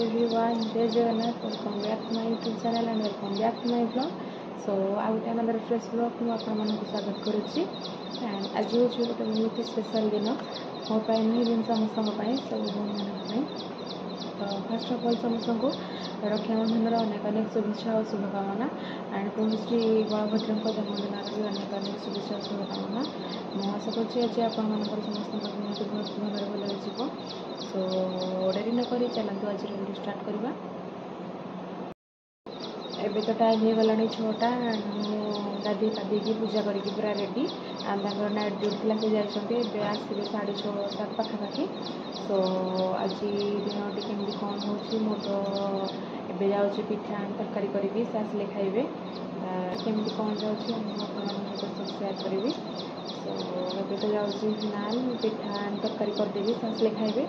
everyone, Jai Jagannath, welcome back to my YouTube channel and welcome back to my vlog. So I will another fresh vlog ମୁଁ ଆପଣମାନଙ୍କୁ ସ୍ୱାଗତ କରୁଛି and ଆଜି ହେଉଛି ଗୋଟେ ବହୁତ ସ୍ପେଶାଲ ଦିନ ମୋ ପାଇଁ ହିଁ ଦିନ ସମସ୍ତଙ୍କ ପାଇଁ ସବୁ ଭଉଣୀମାନଙ୍କ ପାଇଁ। ତ ଫାର୍ଷ୍ଟ ଅଫ୍ ଅଲ୍ ସମସ୍ତଙ୍କୁ ରକ୍ଷାବନ୍ଧନର ଅନେକ ଅନେକ ଶୁଭେଚ୍ଛା ଓ ଶୁଭକାମନା and ପ୍ରଭୁ ଶ୍ରୀ ବଳଭଦ୍ରଙ୍କ ଜନ୍ମଦିନର ବି ଅନେକ ଅନେକ ଶୁଭେଚ୍ଛା ଓ ଶୁଭକାମନା। ମୁଁ ଆଶା କରୁଛି ଆଜି ଆପଣମାନଙ୍କର ସମସ୍ତଙ୍କ ଦିନଟି ବହୁତ ଭାବରେ ଭଲରେ ଯିବ। ସୋ ଡେରି ନକରି ଚାଲନ୍ତୁ ଆଜିର ଭିଡ଼ିଓ ଷ୍ଟାର୍ଟ କରିବା। ଏବେ ତ ଟାଇମ୍ ହେଇଗଲାଣି 6ଟା ମୁଁ ଗାଧୋଇ ପାଧୋଇକି ପୂଜା କରିକି ପୁରା ରେଡ଼ି ଆଉ ତାଙ୍କର ନାଇଟ୍ ଡ୍ୟୁଟି ଥିଲା ସେ ଯାଇଛନ୍ତି ଏବେ ଆସିବେ 6:30 7 ପାଖାପାଖି। ସୋ ଆଜି ଦିନଟି କେମିତି କ'ଣ ହେଉଛି ମୁଁ ତ ଏବେ ଯାଉଛି ପିଠା ତରକାରୀ କରିବି ସେ ଆସିଲେ ଖାଇବେ କେମିତି କ'ଣ ଯାଉଛି ମୁଁ ଆପଣମାନଙ୍କ ସହିତ ସବୁ ସେୟାର କରିବି। ସୋ ଏବେ ତ ଯାଉଛି ନାନ୍ ପିଠା ତରକାରୀ କରିଦେବି ସେ ଆସିଲେ ଖାଇବେ।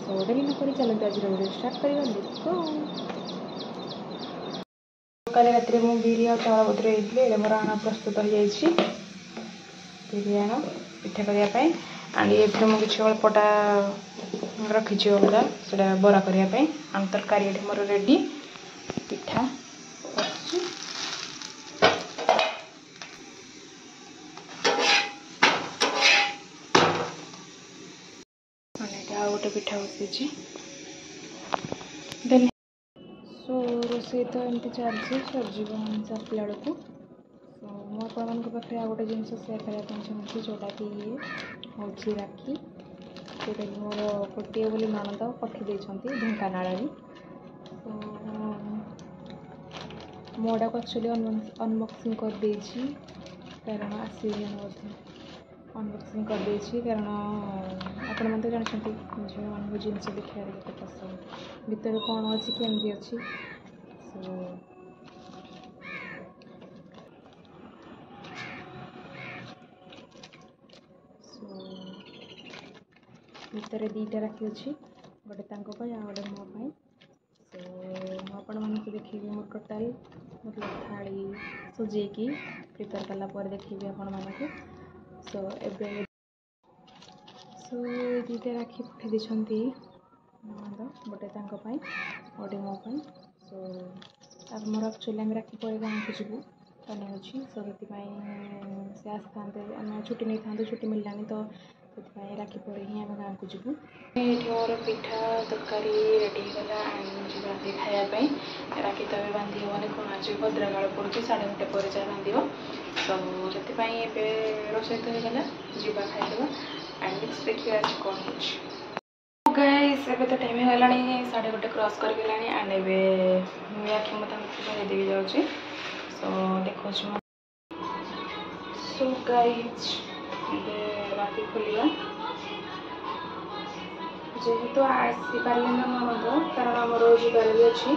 ସୋ ଡେରି ନକରି ଚାଲନ୍ତୁ ଆଜିର ଭିଡ଼ିଓ ଷ୍ଟାର୍ଟ କରିବା। Let's go. କାଲି ରାତିରେ ମୁଁ ବିରି ଆଉ ଚାଉଳ ବତୁରେଇ ଦେଇଥିଲି ଏବେ ମୋର ଆଣ ପ୍ରସ୍ତୁତ ହୋଇଯାଇଛି ବିରି ଆଣ ପିଠା କରିବା ପାଇଁ ଆଣ୍ଡ ଏଥିରେ ମୁଁ କିଛି ଅଳ୍ପଟା ରଖିଛି ଅଲଗା ସେଇଟା ବରା କରିବା ପାଇଁ ଆଣ୍ଡ ତରକାରୀ ଏଠି ମୋର ରେଡ଼ି ପିଠା ବସୁଛି। ଆଉ ଗୋଟେ ପିଠା ବସିଛି ଦେନ୍ ସୋ ରୋଷେଇ ତ ଏମିତି ଚାଲିଛି ସରିଯିବ ଆସିଲା ବେଳକୁ। ସୋ ମୁଁ ଆପଣମାନଙ୍କ ପାଖରେ ଆଉ ଗୋଟେ ଜିନିଷ ସେୟାର କରିବା ପାଇଁ ଚାହୁଁଛି ଯେଉଁଟାକି ହେଉଛି ରାକ୍ଷୀ ଯେଉଁଟାକି ମୋର ଗୋଟିଏ ବୋଲି ନଣନ୍ଦ ପଠାଇ ଦେଇଛନ୍ତି ଢେଙ୍କାନାଳରୁ। ସୋ ମୁଁ ଏଟାକୁ ଆକ୍ଚୁଆଲି ଅନବକ୍ସିଂ କରିଦେଇଛି କାରଣ ଆସିବି ବୋଧେ ଅନବକ୍ସିଂ କରିଦେଇଛି କାରଣ ଆପଣମାନେ ତ ଜାଣିଛନ୍ତି ଝିଅମାନଙ୍କୁ ଜିନିଷ ଦେଖିବାରେ କେତେ ପସନ୍ଦ ଭିତରେ କ'ଣ ଅଛି କେମିତି ଅଛି। ସୋ ଭିତରେ ଦୁଇଟା ରାକ୍ଷୀ ଅଛି ଗୋଟେ ତାଙ୍କ ପାଇଁ ଆଉ ଗୋଟେ ମୋ ପାଇଁ। ସୋ ମୁଁ ଆପଣମାନଙ୍କୁ ଦେଖେଇବି ମୋ ଟୋଟାଲ୍ ଥାଳି ସଜେଇକି ପ୍ରିପେୟାର କଲା ପରେ ଦେଖେଇବି ଆପଣମାନଙ୍କୁ। ସୋ ଏବେ ସୋ ଏଇ ଦୁଇଟା ରାକ୍ଷୀ ପଠାଇ ଦେଇଛନ୍ତି ନଣନ୍ଦ ଗୋଟେ ତାଙ୍କ ପାଇଁ ଗୋଟେ ମୋ ପାଇଁ। ସୋ ଆମର ଆକ୍ଚୁଆଲି ଆମେ ରାକ୍ଷୀ ପରେ ଗାଁକୁ ଯିବୁ ଅଛି ସୋ ସେଥିପାଇଁ ସେ ଆସିଥାନ୍ତେ ଆମେ ଛୁଟି ନେଇଥାନ୍ତୁ ଛୁଟି ମିଳିଲାନି ତ ସେଥିପାଇଁ ରାକ୍ଷୀ ପରେ ହିଁ ଆମେ ଗାଁକୁ ଯିବୁ। ଏଠି ମୋର ପିଠା ତରକାରୀ ରେଡ଼ି ହେଇଗଲା ଯିବା ଖାଇବା ପାଇଁ ରାକ୍ଷୀ ତ ଏବେ ବାନ୍ଧି ହେବନି କ'ଣ ଆଜି ଭଦ୍ରକାଳ ପଡ଼ୁଛି 1:30 ପରେ ଯାହା ବାନ୍ଧିବ। ତ ସେଥିପାଇଁ ଏବେ ରୋଷେଇ ତ ହେଇଗଲା ଯିବା ଖାଇଦେବା ଆଣ୍ଡ ନେକ୍ସଟ ଦେଖିବା ଆଜି କ'ଣ ହେଉଛି। ଗାଇସ୍ ଏବେ ତ ଟାଇମ୍ ହେଇଗଲାଣି 1:30 କ୍ରସ୍ କରିଗଲାଣି ଆଣ୍ଡ ଏବେ ମୁଁ ରାକ୍ଷୀ ମୁଁ ତାଙ୍କୁ ଦେଇଦେବି ଯାଉଛି। ସୋ ଦେଖାଉଛି ମୁଁ। ସୋ ଗାଇସ୍ ଏବେ ରାକ୍ଷୀ ଖୋଲିବା ଯେହେତୁ ଆସିପାରିଲେ ନା ନଣନ୍ଦ କାରଣ ଆମର ଯିବାର ବି ଅଛି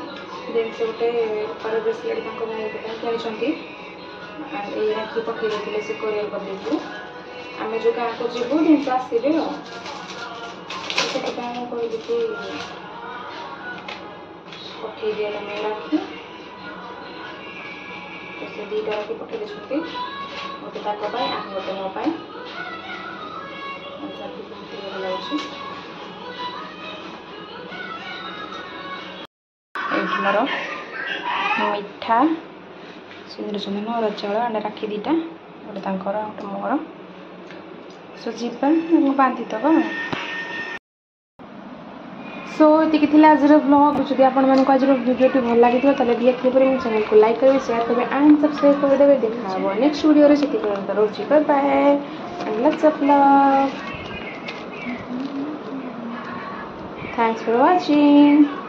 ଜିନିଷ ଗୋଟେ ରୂପାର ବ୍ରେସଲେଟ୍ ତାଙ୍କ ଭାଇ ପାଇଁ କିଣିଛନ୍ତି ଆଣ୍ଡ ଏଇ ରାକ୍ଷୀ ପଠାଇ ଦେଇଥିଲେ ସେ କୋରିୟର କରିଦେଇଥିଲେ ଆମେ ଯେଉଁ ଗାଁକୁ ଯିବୁ ଜିନିଷ ଆସିବେ ଆଉ ସେଥିପାଇଁ ମୁଁ କହିଲି କି ପଠାଇ ଦିଅ ତମେ ରାକ୍ଷୀ। ତ ସେ ଦୁଇଟା ରାକ୍ଷୀ ପଠାଇ ଦେଇଛନ୍ତି ଗୋଟେ ତାଙ୍କ ପାଇଁ ଆଉ ଗୋଟେ ମୋ ପାଇଁ ରାକ୍ଷୀ ବହୁତ ଭଲ ଲାଗୁଛି। ଏଇଠି ମୋର ମିଠା ସିନ୍ଦୁର ଚନ୍ଦନ ଅରୁଆ ଚାଉଳ ଆଣ୍ଡ ରାକ୍ଷୀ ଦୁଇଟା ଗୋଟେ ତାଙ୍କର ଗୋଟେ ମୋର। ସୋ ଯିବା ମୁଁ ବାନ୍ଧିଦେବା। ସୋ ଏତିକି ଥିଲା ଆଜିର ବ୍ଲଗ୍। ଯଦି ଆପଣମାନଙ୍କୁ ଆଜିର ଭିଡ଼ିଓଟି ଭଲ ଲାଗିଥିବ ତାହେଲେ ଡିରେକ୍ଟ ପରେ ମୋ ଚ୍ୟାନେଲକୁ ଲାଇକ୍ କରିବେ ସେୟାର କରିବେ ଆଣ୍ଡ ସବସ୍କ୍ରାଇବ୍ କରିଦେବେ। ଦେଖା ହେବ ନେକ୍ସଟ ଭିଡ଼ିଓରେ ସେତିକି ପର୍ଯ୍ୟନ୍ତ ରହୁଛି bye bye and lots of love. Thanks for watching.